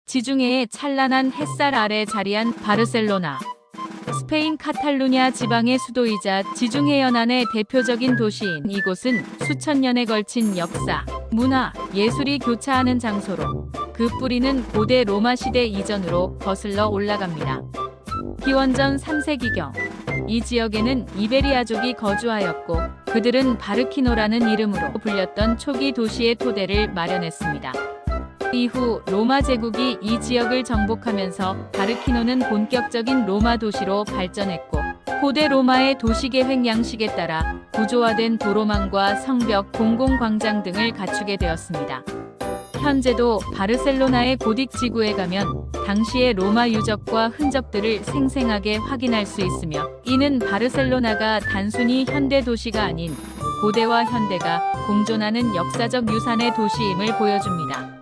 지중해의 찬란한 햇살 아래 자리한 바르셀로나. 스페인 카탈루냐 지방의 수도이자 지중해 연안의 대표적인 도시인 이곳은 수천 년에 걸친 역사, 문화, 예술이 교차하는 장소로 그 뿌리는 고대 로마 시대 이전으로 거슬러 올라갑니다. 기원전 3세기경 이 지역에는 이베리아족이 거주하였고 그들은 바르키노라는 이름으로 불렸던 초기 도시의 토대를 마련했습니다. 이후 로마 제국이 이 지역을 정복하면서 바르키노는 본격적인 로마 도시로 발전했고 고대 로마의 도시계획 양식에 따라 구조화된 도로망과 성벽, 공공광장 등을 갖추게 되었습니다. 현재도 바르셀로나의 고딕 지구에 가면 당시의 로마 유적과 흔적들을 생생하게 확인할 수 있으며 이는 바르셀로나가 단순히 현대 도시가 아닌 고대와 현대가 공존하는 역사적 유산의 도시임을 보여줍니다.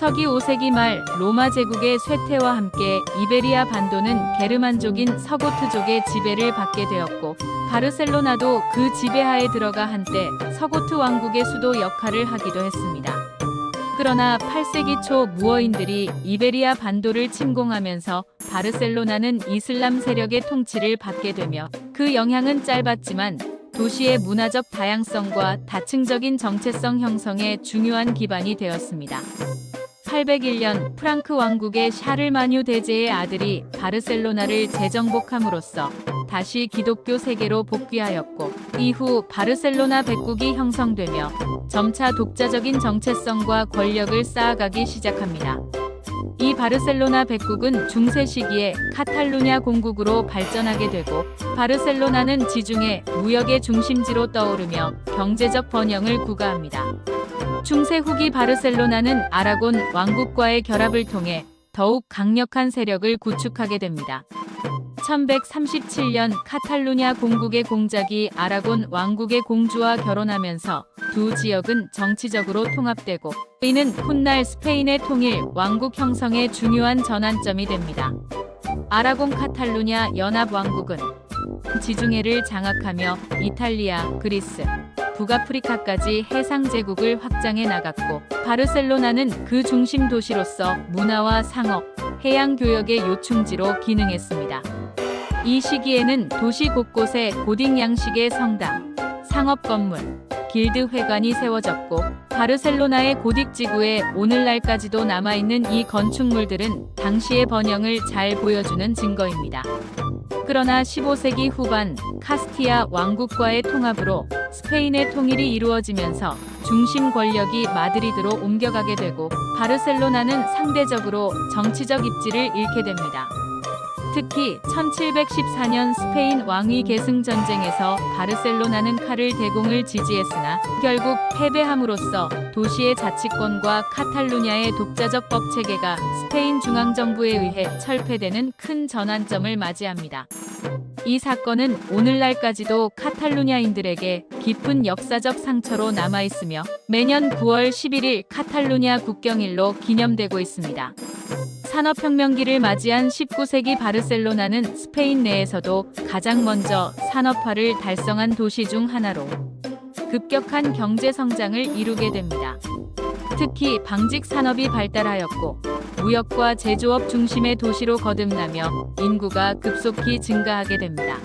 서기 5세기 말 로마 제국의 쇠퇴와 함께 이베리아 반도는 게르만족인 서고트족의 지배를 받게 되었고 바르셀로나도 그 지배하에 들어가 한때 서고트 왕국의 수도 역할을 하기도 했습니다. 그러나 8세기 초 무어인들이 이베리아 반도를 침공하면서 바르셀로나는 이슬람 세력의 통치를 받게 되며 그 영향은 짧았지만 도시의 문화적 다양성과 다층적인 정체성 형성에 중요한 기반이 되었습니다. 801년 프랑크 왕국의 샤를마뉴 대제의 아들이 바르셀로나를 재정복함으로써 다시 기독교 세계로 복귀하였고 이후 바르셀로나 백국이 형성되며 점차 독자적인 정체성과 권력을 쌓아가기 시작합니다. 이 바르셀로나 백국은 중세 시기에 카탈루냐 공국으로 발전하게 되고 바르셀로나는 지중해 무역의 중심지로 떠오르며 경제적 번영을 구가합니다. 중세 후기 바르셀로나는 아라곤 왕국과의 결합을 통해 더욱 강력한 세력을 구축하게 됩니다. 1137년 카탈루냐 공국의 공작이 아라곤 왕국의 공주와 결혼하면서 두 지역은 정치적으로 통합되고 이는 훗날 스페인의 통일, 왕국 형성의 중요한 전환점이 됩니다. 아라곤 카탈루냐 연합왕국은 지중해를 장악하며 이탈리아, 그리스, 북아프리카까지 해상제국을 확장해 나갔고 바르셀로나는 그 중심 도시로서 문화와 상업, 해양교역의 요충지로 기능했습니다. 이 시기에는 도시 곳곳에 고딕 양식의 성당, 상업건물, 길드회관이 세워졌고 바르셀로나의 고딕 지구에 오늘날까지도 남아있는 이 건축물들은 당시의 번영을 잘 보여주는 증거입니다. 그러나 15세기 후반 카스티아 왕국과의 통합으로 스페인의 통일이 이루어지면서 중심 권력이 마드리드로 옮겨가게 되고 바르셀로나는 상대적으로 정치적 입지를 잃게 됩니다. 특히 1714년 스페인 왕위 계승 전쟁에서 바르셀로나는 카를 대공을 지지했으나 결국 패배함으로써 도시의 자치권과 카탈루냐의 독자적 법 체계가 스페인 중앙정부에 의해 철폐되는 큰 전환점을 맞이합니다. 이 사건은 오늘날까지도 카탈루냐인들에게 깊은 역사적 상처로 남아있으며 매년 9월 11일 카탈루냐 국경일로 기념되고 있습니다. 산업혁명기를 맞이한 19세기 바르셀로나는 스페인 내에서도 가장 먼저 산업화를 달성한 도시 중 하나로 급격한 경제 성장을 이루게 됩니다. 특히 방직 산업이 발달하였고 무역과 제조업 중심의 도시로 거듭나며 인구가 급속히 증가하게 됩니다.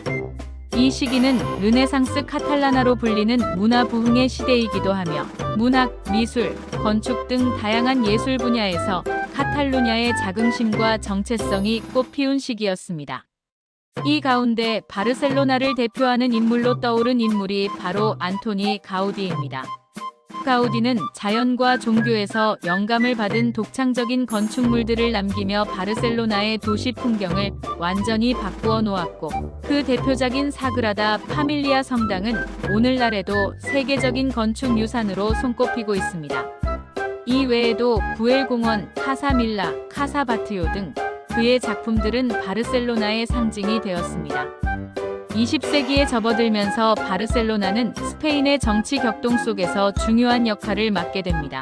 이 시기는 르네상스 카탈라나로 불리는 문화 부흥의 시대이기도 하며 문학, 미술, 건축 등 다양한 예술 분야에서 카탈루냐의 자긍심과 정체성이 꽃피운 시기였습니다. 이 가운데 바르셀로나를 대표하는 인물로 떠오른 인물이 바로 안토니 가우디입니다. 가우디는 자연과 종교에서 영감을 받은 독창적인 건축물들을 남기며 바르셀로나의 도시 풍경을 완전히 바꾸어 놓았고 그 대표작인 사그라다 파밀리아 성당은 오늘날에도 세계적인 건축 유산으로 손꼽히고 있습니다. 이 외에도 구엘공원, 카사밀라, 카사바티오 등 그의 작품들은 바르셀로나의 상징이 되었습니다. 20세기에 접어들면서 바르셀로나는 스페인의 정치 격동 속에서 중요한 역할을 맡게 됩니다.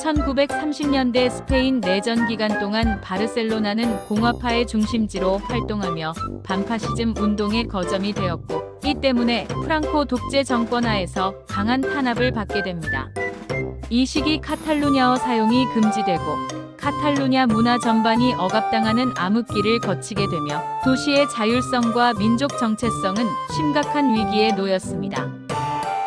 1930년대 스페인 내전 기간 동안 바르셀로나는 공화파의 중심지로 활동하며 반파시즘 운동의 거점이 되었고 이 때문에 프랑코 독재 정권 하에서 강한 탄압을 받게 됩니다. 이 시기 카탈루냐어 사용이 금지되고 카탈루냐 문화 전반이 억압당하는 암흑기를 거치게 되며 도시의 자율성과 민족 정체성은 심각한 위기에 놓였습니다.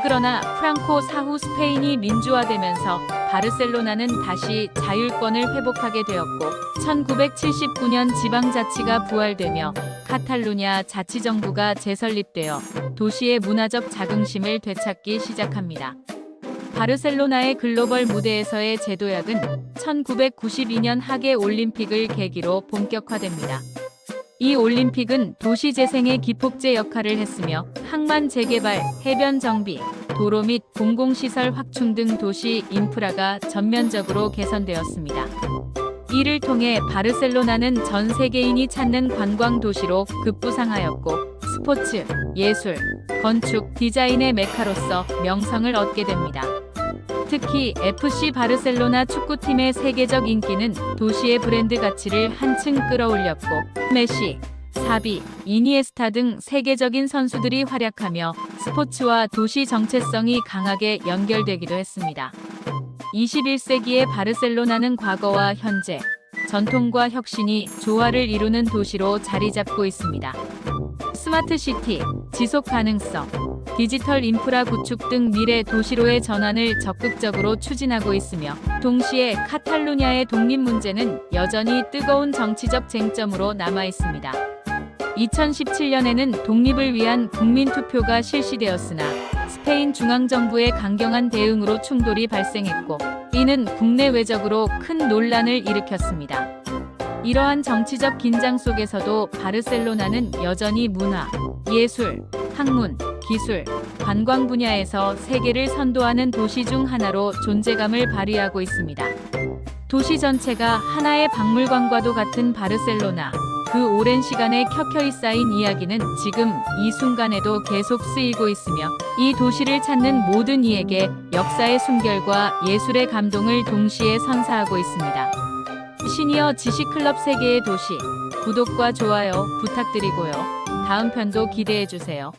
그러나 프랑코 사후 스페인이 민주화되면서 바르셀로나는 다시 자율권을 회복하게 되었고 1979년 지방자치가 부활되며 카탈루냐 자치정부가 재설립되어 도시의 문화적 자긍심을 되찾기 시작합니다. 바르셀로나의 글로벌 무대에서의 재도약은 1992년 하계 올림픽을 계기로 본격화됩니다. 이 올림픽은 도시 재생의 기폭제 역할을 했으며 항만 재개발, 해변 정비, 도로 및 공공시설 확충 등 도시 인프라가 전면적으로 개선되었습니다. 이를 통해 바르셀로나는 전 세계인이 찾는 관광 도시로 급부상하였고 스포츠, 예술, 건축, 디자인의 메카로서 명성을 얻게 됩니다. 특히 FC 바르셀로나 축구팀의 세계적 인기는 도시의 브랜드 가치를 한층 끌어올렸고 메시, 사비, 이니에스타 등 세계적인 선수들이 활약하며 스포츠와 도시 정체성이 강하게 연결되기도 했습니다. 21세기의 바르셀로나는 과거와 현재, 전통과 혁신이 조화를 이루는 도시로 자리 잡고 있습니다. 스마트 시티, 지속 가능성, 디지털 인프라 구축 등 미래 도시로의 전환을 적극적으로 추진하고 있으며 동시에 카탈루냐의 독립 문제는 여전히 뜨거운 정치적 쟁점으로 남아 있습니다. 2017년에는 독립을 위한 국민투표가 실시되었으나 스페인 중앙정부의 강경한 대응으로 충돌이 발생했고 이는 국내외적으로 큰 논란을 일으켰습니다. 이러한 정치적 긴장 속에서도 바르셀로나는 여전히 문화, 예술, 학문, 기술, 관광 분야에서 세계를 선도하는 도시 중 하나로 존재감을 발휘하고 있습니다. 도시 전체가 하나의 박물관과도 같은 바르셀로나, 그 오랜 시간에 켜켜이 쌓인 이야기는 지금 이 순간에도 계속 쓰이고 있으며 이 도시를 찾는 모든 이에게 역사의 숨결과 예술의 감동을 동시에 선사하고 있습니다. 시니어 지식클럽 세계의 도시, 구독과 좋아요 부탁드리고요. 다음 편도 기대해주세요.